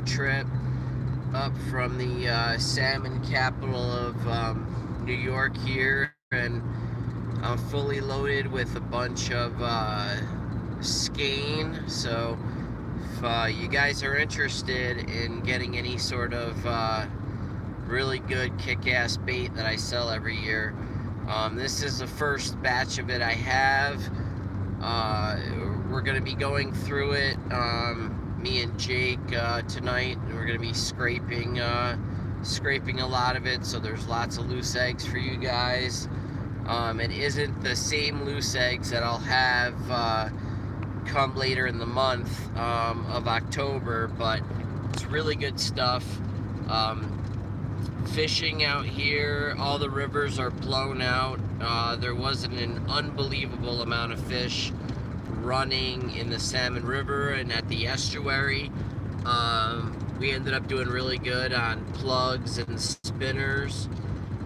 trip up from the salmon capital of New York here, and I'm fully loaded with a bunch of skein. So if you guys are interested in getting any sort of really good kick-ass bait that I sell every year, this is the first batch of it I have. We're going to be going through it, me and Jake, tonight, and we're going to be scraping a lot of it, so there's lots of loose eggs for you guys. It isn't the same loose eggs that I'll have come later in the month of October, but it's really good stuff. Fishing out here, all the rivers are blown out. There wasn't an unbelievable amount of fish running in the Salmon River and at the estuary. We ended up doing really good on plugs and spinners,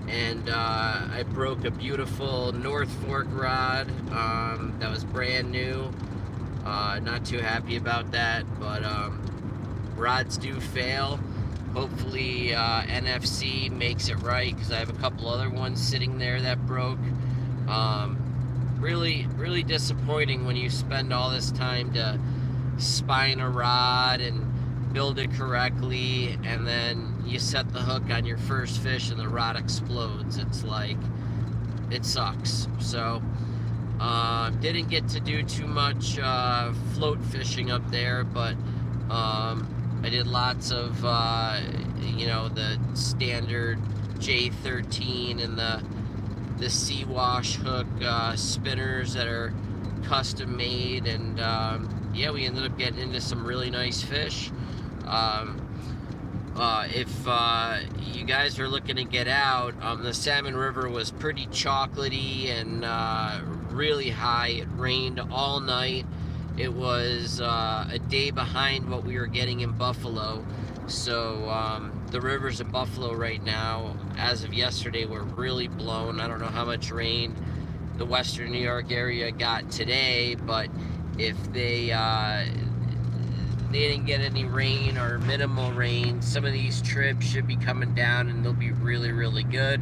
and I broke a beautiful North Fork rod that was brand new. Not too happy about that, but rods do fail. Hopefully NFC makes it right, because I have a couple other ones sitting there that broke. Really disappointing when you spend all this time to spine a rod and build it correctly, and then you set the hook on your first fish and the rod explodes. It's like, it sucks. So didn't get to do too much float fishing up there, but I did lots of the standard J13 and the sea wash hook spinners that are custom made, and yeah, we ended up getting into some really nice fish. If you guys are looking to get out, the Salmon River was pretty chocolatey and really high. It rained all night. It was a day behind what we were getting in Buffalo. So the rivers in Buffalo right now, as of yesterday, were really blown. I don't know how much rain the western New York area got today, but if they didn't get any rain or minimal rain, some of these trips should be coming down and they'll be really good.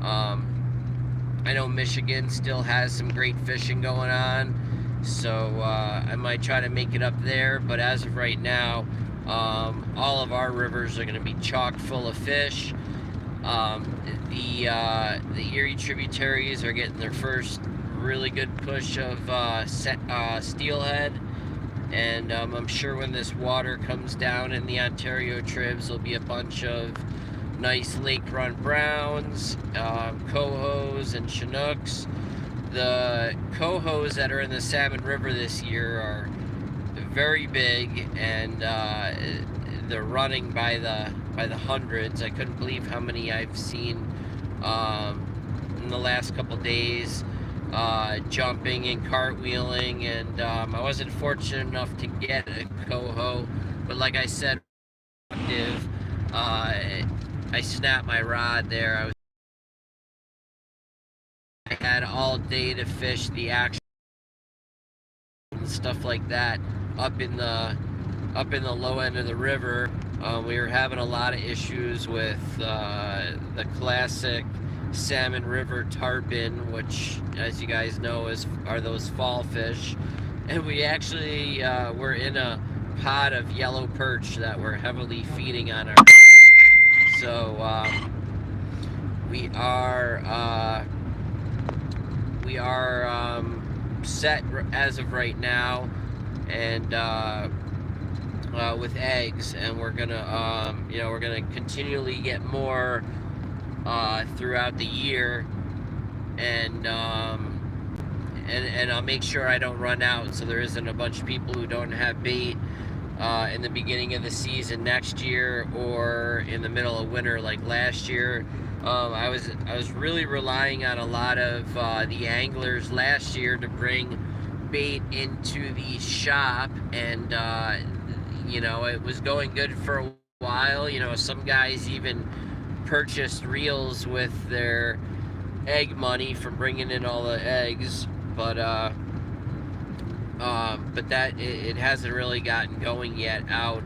I know Michigan still has some great fishing going on, so I might try to make it up there, but as of right now, all of our rivers are going to be chock full of fish. The Erie tributaries are getting their first really good push of steelhead, and I'm sure when this water comes down in the Ontario tribs, there'll be a bunch of nice lake run browns, cohos, and chinooks. The cohos that are in the Salmon River this year are very big, and they're running by the hundreds. I couldn't believe how many I've seen in the last couple days, jumping and cartwheeling, and I wasn't fortunate enough to get a coho, but like I said, I snapped my rod there. I had all day to fish the action and stuff like that up in the low end of the river. We were having a lot of issues with the classic Salmon River tarpon, which, as you guys know, are those fall fish, and we actually were in a pod of yellow perch that we're heavily feeding on our. So we are set as of right now, and with eggs, and we're gonna continually get more throughout the year, and I'll make sure I don't run out, so there isn't a bunch of people who don't have bait in the beginning of the season next year or in the middle of winter like last year. I was really relying on a lot of the anglers last year to bring bait into the shop, and it was going good for a while. Some guys even purchased reels with their egg money from bringing in all the eggs, but that it hasn't really gotten going yet out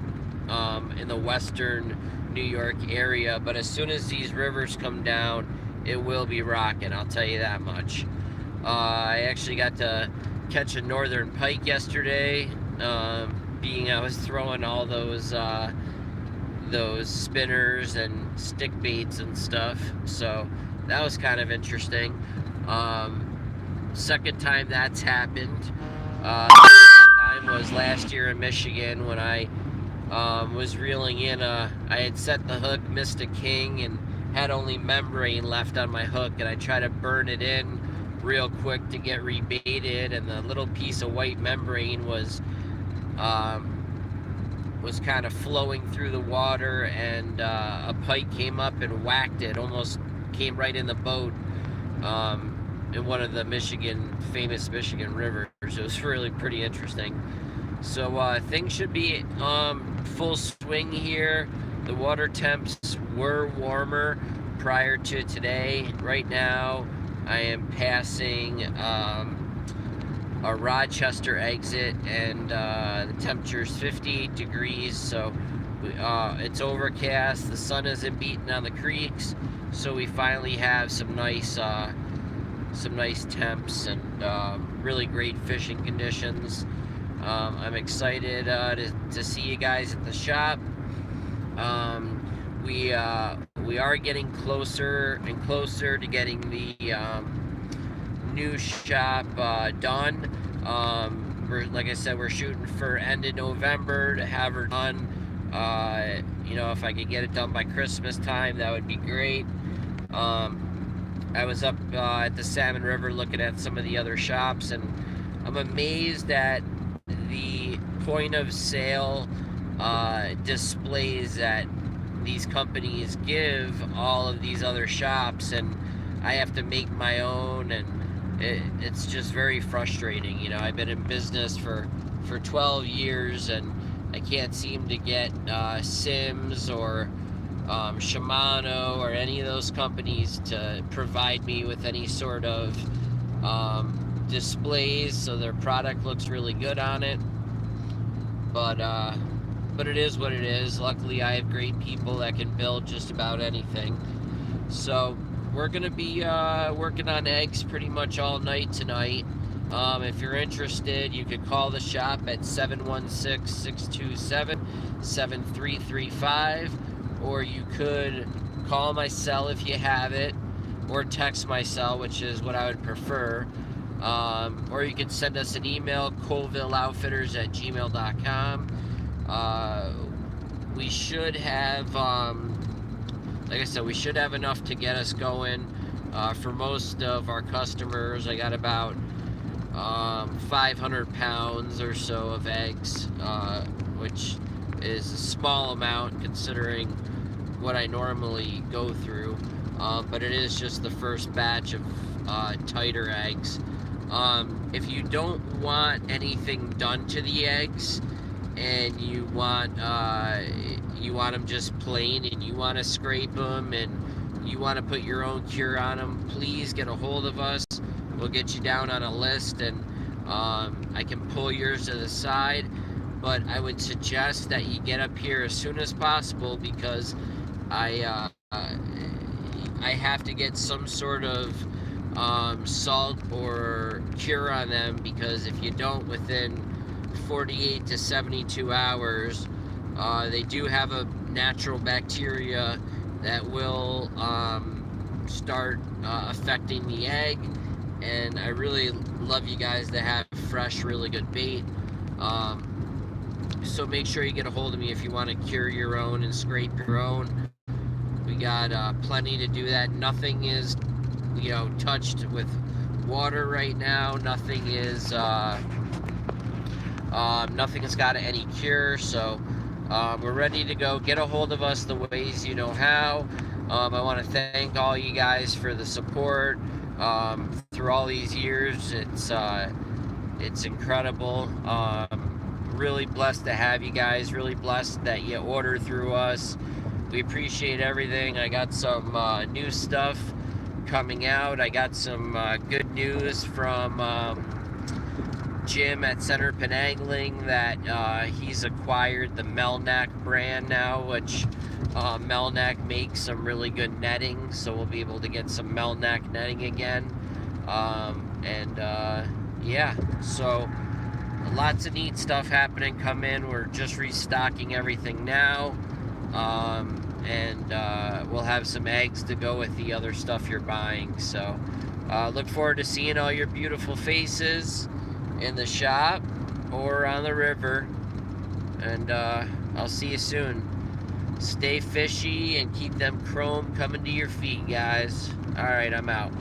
in the western New York area. But as soon as these rivers come down, it will be rocking, I'll tell you that much. I actually got to catch a northern pike yesterday, being I was throwing all those spinners and stick baits and stuff, so that was kind of interesting. Second time that's happened. Time was last year in Michigan when I was reeling in I had set the hook, missed a king, and had only membrane left on my hook, and I tried to burn it in real quick to get rebaited, and the little piece of white membrane was kind of flowing through the water, and a pike came up and whacked it, almost came right in the boat, in one of the famous Michigan rivers. It was really pretty interesting. So things should be full swing here. The water temps were warmer prior to today. Right now I am passing a Rochester exit, and the temperature is 58 degrees, so it's overcast. The sun isn't beating on the creeks, so we finally have some nice temps and really great fishing conditions. I'm excited to see you guys at the shop. We are getting closer and closer to getting the new shop done. Like I said, we're shooting for end of November to have her done. You know, if I could get it done by Christmas time, that would be great. I was up at the Salmon River looking at some of the other shops, and I'm amazed at the point of sale displays that these companies give all of these other shops, and I have to make my own, and it's just very frustrating. You know, I've been in business for 12 years, and I can't seem to get Sims or Shimano or any of those companies to provide me with any sort of displays so their product looks really good on it. But it is what it is. Luckily, I have great people that can build just about anything. So we're gonna be working on eggs pretty much all night tonight. If you're interested, you could call the shop at 716-627-7335, or you could call my cell if you have it, or text my cell, which is what I would prefer. Or you could send us an email, colvilleoutfitters@gmail.com. We should have, like I said, we should have enough to get us going. For most of our customers, I got about 500 pounds or so of eggs, which is a small amount considering what I normally go through, but it is just the first batch of tighter eggs. If you don't want anything done to the eggs, and you want them just plain, and you want to scrape them, and you want to put your own cure on them, please get a hold of us. We'll get you down on a list, and I can pull yours to the side. But I would suggest that you get up here as soon as possible, because I have to get some sort of salt or cure on them, because if you don't within 48 to 72 hours, they do have a natural bacteria that will start affecting the egg. And I really love you guys to have fresh, really good bait. So make sure you get a hold of me if you want to cure your own and scrape your own. We got plenty to do that. Nothing is, you know, touched with water right now. Nothing is nothing has got any cure. So we're ready to go. Get a hold of us the ways you know how. I want to thank all you guys for the support through all these years. It's incredible. Really blessed to have you guys. Really blessed that you order through us. We appreciate everything. I got some new stuff coming out. I got some good news from Jim at Center Pin Angling that he's acquired the Melneck brand now, which Melneck makes some really good netting, so we'll be able to get some Melneck netting again. Yeah, so lots of neat stuff happening. Come in, we're just restocking everything now. We'll have some eggs to go with the other stuff you're buying. So look forward to seeing all your beautiful faces in the shop or on the river. And I'll see you soon. Stay fishy and keep them chrome coming to your feet, guys. All right, I'm out.